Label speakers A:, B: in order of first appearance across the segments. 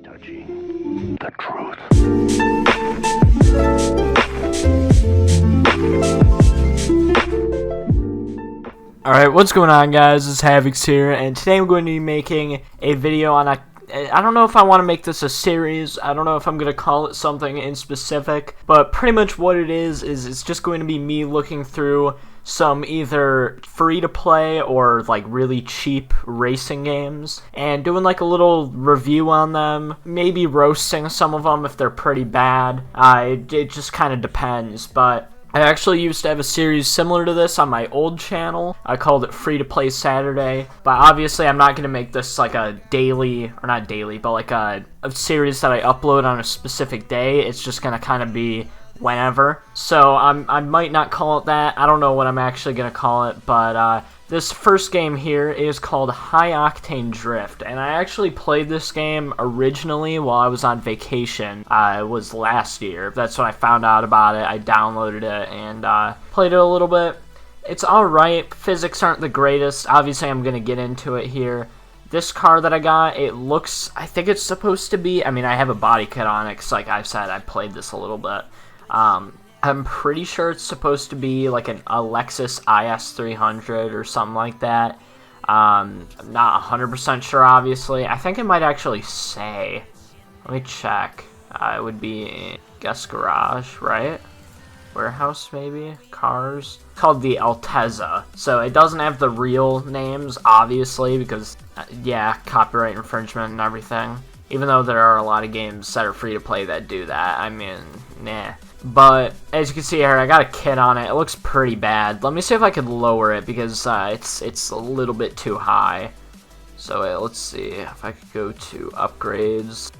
A: touching the truth.
B: Alright, what's going on, guys? It's Havix here, and today I'm going to be making a video on I don't know if I want to make this a series. I don't know if I'm going to call it something in specific, but pretty much what it is it's just going to be me looking through some either free-to-play or like really cheap racing games and doing like a little review on them, maybe roasting some of them if they're pretty bad. It just kind of depends, but I actually used to have a series similar to this on my old channel. I called it Free to Play Saturday, but obviously I'm not going to make this like a daily, or not daily, but like a series that I upload on a specific day. It's just going to kind of be whenever. So I might not call it that. I don't know what I'm actually going to call it, but this first game here is called High Octane Drift, and I actually played this game originally while I was on vacation. It was last year. That's when I found out about it. I downloaded it and played it a little bit. It's alright. Physics aren't the greatest. Obviously, I'm going to get into it here. This car that I got, it looks, I think it's supposed to be, I mean, I have a body kit on it because, like I've said, I played this a little bit. I'm pretty sure it's supposed to be like a Lexus IS300 or something like that. I'm not 100% sure, obviously. I think it might actually say. Let me check. It would be, guess, garage, right? Warehouse, maybe? Cars? It's called the Altezza. So it doesn't have the real names, obviously, because, yeah, copyright infringement and everything. Even though there are a lot of games that are free to play that do that. I mean, nah. But, as you can see here, I got a kit on it. It looks pretty bad. Let me see if I could lower it, because it's a little bit too high. So, let's see if I could go to upgrades.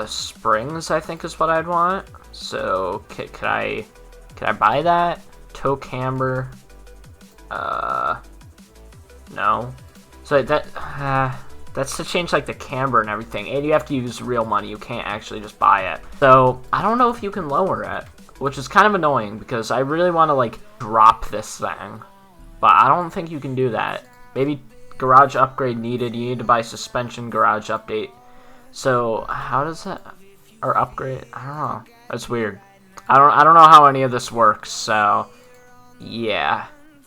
B: Springs, I think, is what I'd want. So, could I buy that? Tow camber. No. So, that's to change, like, the camber and everything. And you have to use real money. You can't actually just buy it. So, I don't know if you can lower it, which is kind of annoying because I really want to, like, drop this thing. But I don't think you can do that. Maybe garage upgrade needed. You need to buy suspension garage update. So, how does that... Or upgrade? I don't know. That's weird. I don't know how any of this works, so... Yeah.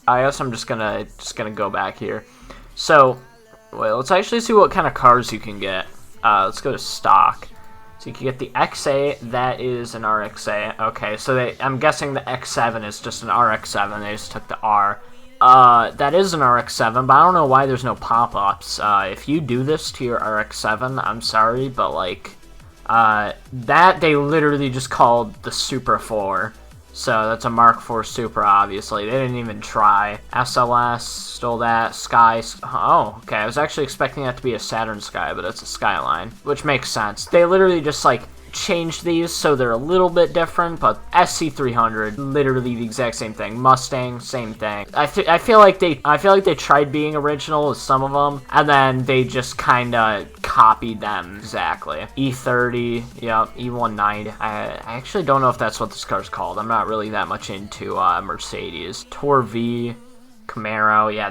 B: I guess I'm just gonna go back here. So... Well, let's actually see what kind of cars you can get. Let's go to stock. So you can get the XA, that is an RXA. Okay, so I'm guessing the X7 is just an RX7, they just took the R. That is an RX7, but I don't know why there's no pop-ups. If you do this to your RX7, I'm sorry, but like, that they literally just called the Supra 4. So that's a Mark IV Supra, obviously. They didn't even try. SLS, stole that. Sky. Oh, okay. I was actually expecting that to be a Saturn Sky, but it's a Skyline, which makes sense. They literally just, like, changed these so they're a little bit different, but SC300, literally the exact same thing. Mustang, same thing. I feel like they tried being original with some of them, and then they just kind of copied them exactly. E30, yep, E190. I actually don't know if that's what this car's called. I'm not really that much into Mercedes. Tour V, Camaro, yeah,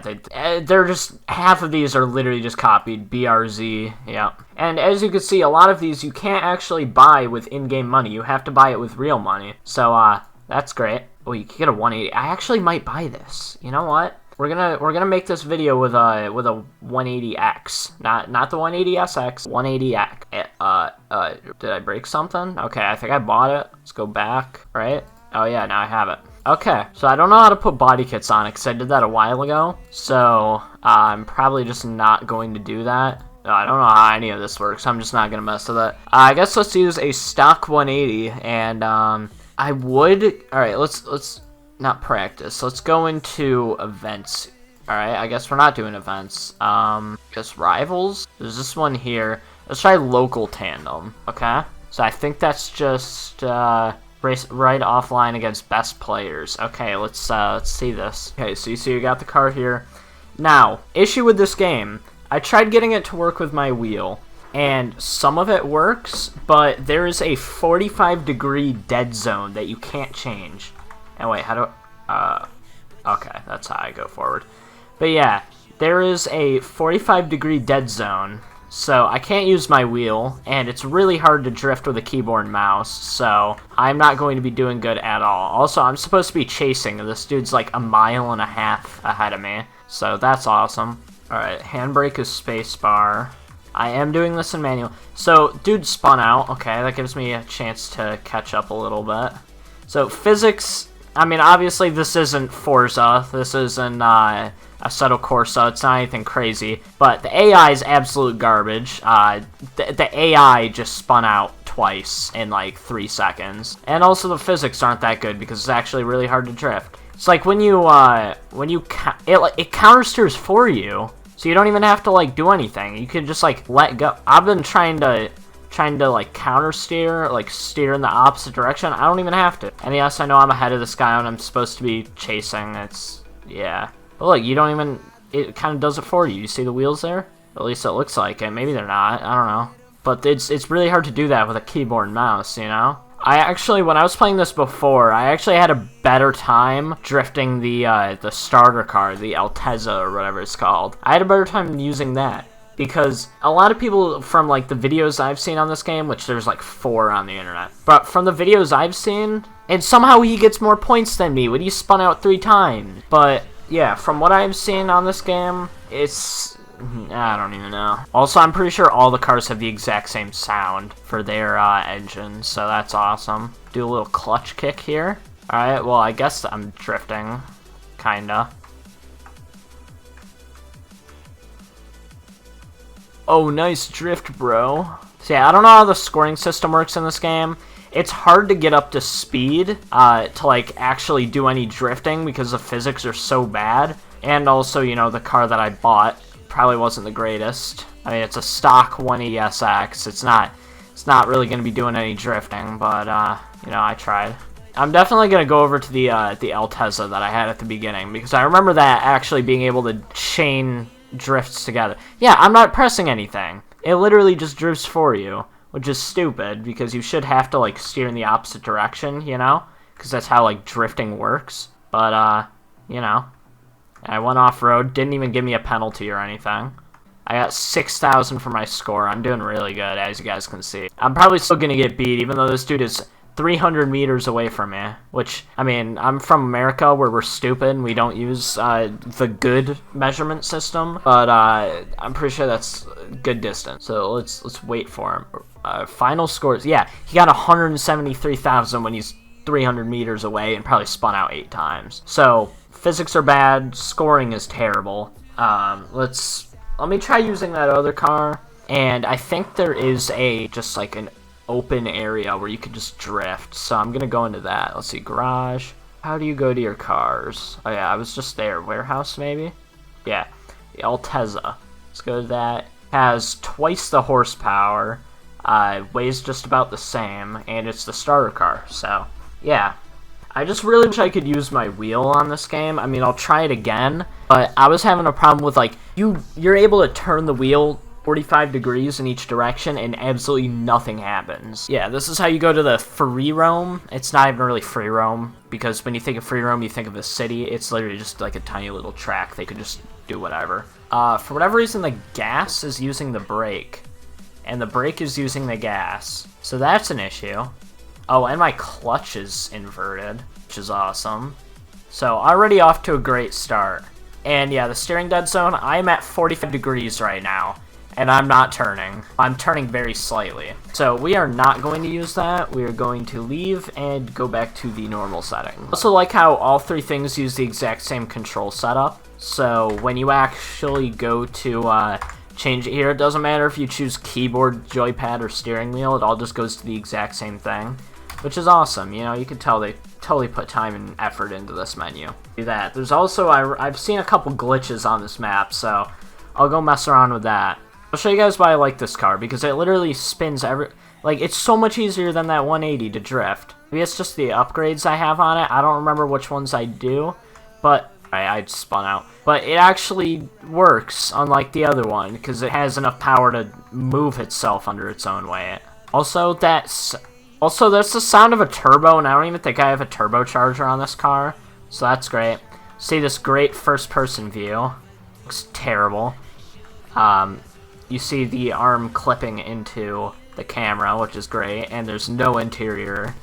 B: they're just, half of these are literally just copied. BRZ, yeah. And as you can see, a lot of these you can't actually buy with in-game money. You have to buy it with real money. So, that's great. Oh, you can get a 180. I actually might buy this. You know what? We're gonna make this video with a 180X, not the 180SX, 180X. Did I break something? Okay, I think I bought it. Let's go back, right? Oh yeah, now I have it. Okay, so I don't know how to put body kits on it because I did that a while ago. So I'm probably just not going to do that. I don't know how any of this works. I'm just not gonna mess with it. I guess let's use a stock 180, and I would. All right, let's not practice. Let's go into events. All right, I guess we're not doing events. Just rivals. There's this one here. Let's try local tandem. Okay, so I think that's just race right offline against best players. Okay, let's see this. Okay, so you see you got the car here. Now, issue with this game. I tried getting it to work with my wheel, and some of it works, but there is a 45-degree dead zone that you can't change. And wait, how do okay, that's how I go forward. But yeah, there is a 45-degree dead zone, So I can't use my wheel, and it's really hard to drift with a keyboard and mouse, so I'm not going to be doing good at all. Also, I'm supposed to be chasing, and this dude's like 1.5 miles ahead of me, so that's awesome. Alright, handbrake is spacebar. I am doing this in manual. So, dude spun out. Okay, that gives me a chance to catch up a little bit. So, physics, I mean, obviously this isn't Forza. This isn't Assetto Corsa. It's not anything crazy. But the AI is absolute garbage. The AI just spun out twice in like 3 seconds. And also the physics aren't that good because it's actually really hard to drift. It's like when you it counter steers for you. So you don't even have to like do anything. You can just like let go. I've been trying to like counter steer, like steer in the opposite direction. I don't even have to. And yes, I know I'm ahead of this guy and I'm supposed to be chasing. It's, yeah. But look, you don't even, it kind of does it for you. You see the wheels there? At least it looks like it. Maybe they're not. I don't know. But it's really hard to do that with a keyboard and mouse, you know? I actually, when I was playing this before, I actually had a better time drifting the starter car, the Altezza or whatever it's called. I had a better time using that because a lot of people from like the videos I've seen on this game, which there's like 4 on the internet, but from the videos I've seen, and somehow he gets more points than me when he spun out 3 times. But yeah, from what I've seen on this game, it's, I don't even know. Also, I'm pretty sure all the cars have the exact same sound for their engines, so that's awesome. Do a little clutch kick here. Alright, well, I guess I'm drifting. Kinda. Oh, nice drift, bro. So yeah, I don't know how the scoring system works in this game. It's hard to get up to speed to, like, actually do any drifting because the physics are so bad. And also, you know, the car that I bought probably wasn't the greatest. I mean, it's a stock 180SX. It's not really going to be doing any drifting, but, you know, I tried. I'm definitely going to go over to the Altezza that I had at the beginning, because I remember that actually being able to chain drifts together. Yeah, I'm not pressing anything. It literally just drifts for you, which is stupid, because you should have to, like, steer in the opposite direction, you know? Because that's how, like, drifting works. But, you know. I went off-road, didn't even give me a penalty or anything. I got 6,000 for my score. I'm doing really good, as you guys can see. I'm probably still going to get beat, even though this dude is 300 meters away from me. Which, I mean, I'm from America, where we're stupid, and we don't use the good measurement system. But I'm pretty sure that's good distance. So let's wait for him. Final scores. Yeah, he got 173,000 when he's 300 meters away and probably spun out 8 times. So physics are bad, scoring is terrible. Let me try using that other car, and I think there is just like an open area where you could just drift, so I'm gonna go into that. Let's see, garage. How do you go to your cars? Oh yeah, I was just there. Warehouse, maybe? Yeah, the Altezza. Let's go to that. Has twice the horsepower, weighs just about the same, and it's the starter car, so yeah. I just really wish I could use my wheel on this game. I mean, I'll try it again, but I was having a problem with, like, you're able to turn the wheel 45 degrees in each direction and absolutely nothing happens. Yeah, this is how you go to the free roam. It's not even really free roam, because when you think of free roam, you think of a city. It's literally just like a tiny little track. They could just do whatever. For whatever reason, the gas is using the brake, and the brake is using the gas. So that's an issue. Oh, and my clutch is inverted, which is awesome. So already off to a great start. And yeah, the steering dead zone, I'm at 45 degrees right now, and I'm not turning. I'm turning very slightly. So we are not going to use that. We are going to leave and go back to the normal setting. Also like how all 3 things use the exact same control setup. So when you actually go to change it here, it doesn't matter if you choose keyboard, joypad, or steering wheel. It all just goes to the exact same thing, which is awesome. You know, you can tell they totally put time and effort into this menu. Do that. There's also, I've seen a couple glitches on this map, so I'll go mess around with that. I'll show you guys why I like this car, because it literally spins like, it's so much easier than that 180 to drift. Maybe it's just the upgrades I have on it. I don't remember which ones I do, but I spun out. But it actually works, unlike the other one, because it has enough power to move itself under its own weight. Also, that's the sound of a turbo, and I don't even think I have a turbocharger on this car, so that's great. See this great first-person view. Looks terrible. You see the arm clipping into the camera, which is great, and there's no interior.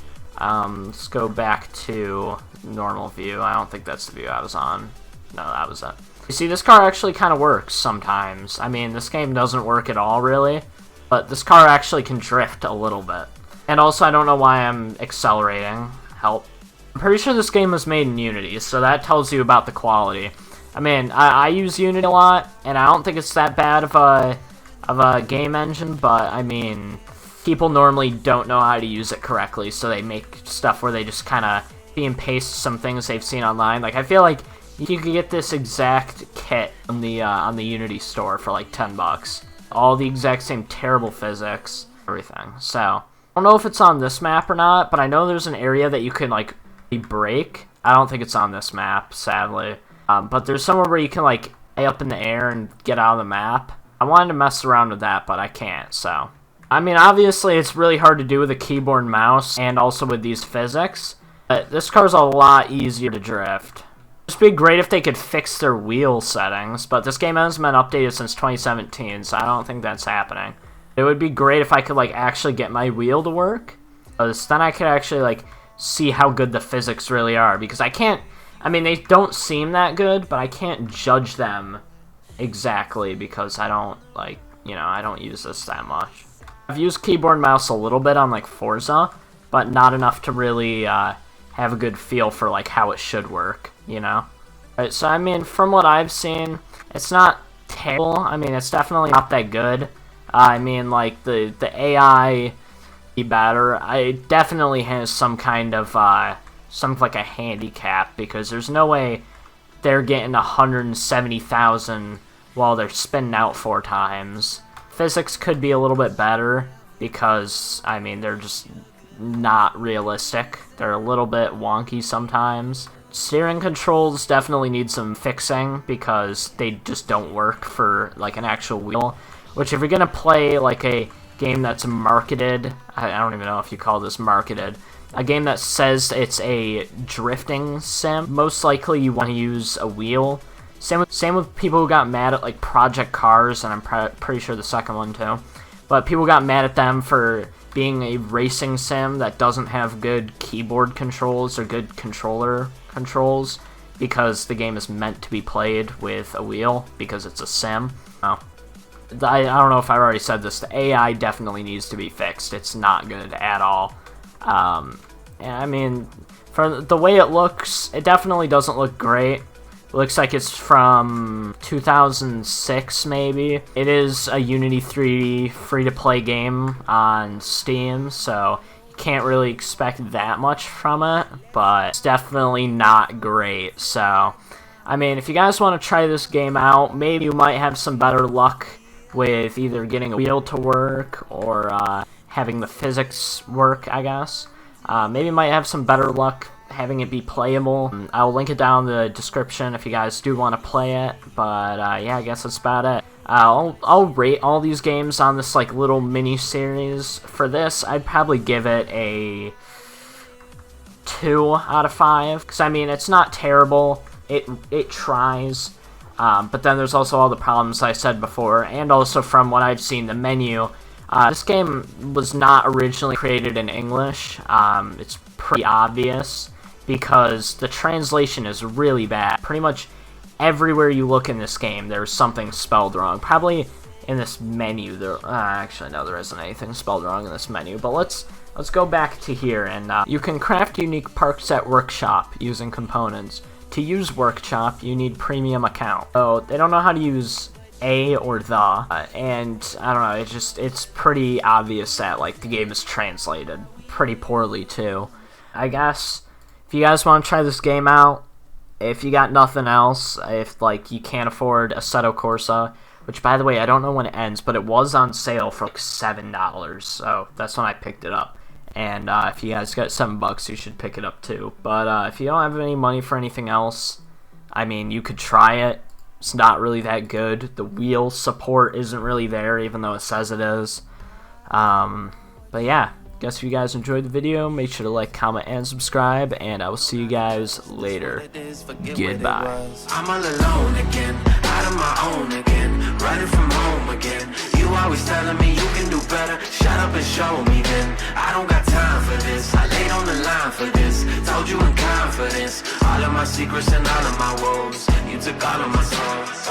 B: Let's go back to normal view. I don't think that's the view I was on. No, that was it. You see, this car actually kind of works sometimes. I mean, this game doesn't work at all, really, but this car actually can drift a little bit. And also, I don't know why I'm accelerating. Help. I'm pretty sure this game was made in Unity, so that tells you about the quality. I mean, I use Unity a lot, and I don't think it's that bad of a game engine, but, I mean, people normally don't know how to use it correctly, so they make stuff where they just kind of copy and paste some things they've seen online. Like, I feel like you could get this exact kit on the Unity store for like $10. All the exact same terrible physics, everything. So, I don't know if it's on this map or not, but I know there's an area that you can, like, break. I don't think it's on this map, sadly. But there's somewhere where you can, like, stay up in the air and get out of the map. I wanted to mess around with that, but I can't, so. I mean, obviously, it's really hard to do with a keyboard and mouse, and also with these physics. But this car's a lot easier to drift. It'd be great if they could fix their wheel settings, but this game hasn't been updated since 2017, so I don't think that's happening. It would be great if I could, like, actually get my wheel to work, because then I could actually, like, see how good the physics really are, because I can't, I mean, they don't seem that good, but I can't judge them exactly, because I don't, like, you know, I don't use this that much. I've used keyboard and mouse a little bit on, like, Forza, but not enough to really, have a good feel for, like, how it should work, you know? Right, so, I mean, from what I've seen, it's not terrible. I mean, it's definitely not that good. I mean, like, the AI be better. It definitely has some kind of, like, a handicap, because there's no way they're getting 170,000 while they're spinning out 4 times. Physics could be a little bit better, because, I mean, they're just not realistic. They're a little bit wonky sometimes. Steering controls definitely need some fixing because they just don't work for like an actual wheel. Which if you're gonna play like a game that's marketed, I don't even know if you call this marketed, a game that says it's a drifting sim, most likely you want to use a wheel. Same with people who got mad at like Project Cars, and I'm pretty sure the second one too. But people got mad at them for being a racing sim that doesn't have good keyboard controls or good controller controls because the game is meant to be played with a wheel because it's a sim. Oh. I don't know if I already said this, the AI definitely needs to be fixed. It's not good at all. And I mean, for the way it looks, it definitely doesn't look great. It looks like it's from 2006, maybe. It is a Unity 3D free-to-play game on Steam, so you can't really expect that much from it, but it's definitely not great. So, I mean, if you guys want to try this game out, maybe you might have some better luck with either getting a wheel to work or having the physics work, I guess. Maybe you might have some better luck having it be playable. I'll link it down in the description if you guys do want to play it, but yeah, I guess that's about it. I'll rate all these games on this like little mini series. For this, I'd probably give it a 2 out of 5, because I mean, it's not terrible, it tries, but then there's also all the problems I said before, and also from what I've seen, the menu. This game was not originally created in English. It's pretty obvious because the translation is really bad. Pretty much everywhere you look in this game, there's something spelled wrong. Probably in this menu, actually no, there isn't anything spelled wrong in this menu. But let's go back to here, and you can craft unique parts at Workshop using components. To use Workshop, you need premium account. So they don't know how to use A or the, and I don't know, it's pretty obvious that like the game is translated pretty poorly too. I guess if you guys want to try this game out, if you got nothing else, if like you can't afford Assetto Corsa, which by the way I don't know when it ends, but it was on sale for like $7, so that's when I picked it up. And if you guys got $7, you should pick it up too. But if you don't have any money for anything else, I mean, you could try it. It's not really that good. The wheel support isn't really there, even though it says it is. But yeah, guess if you guys enjoyed the video, make sure to like, comment, and subscribe, and I will see you guys later. Goodbye. I'm all alone again, out of my own again, running from home again.
A: always telling me you can do better. Shut up and show me then. I don't got time for this. I laid on the line for this. Told you in confidence all of my secrets and all of my woes. You took all of my songs.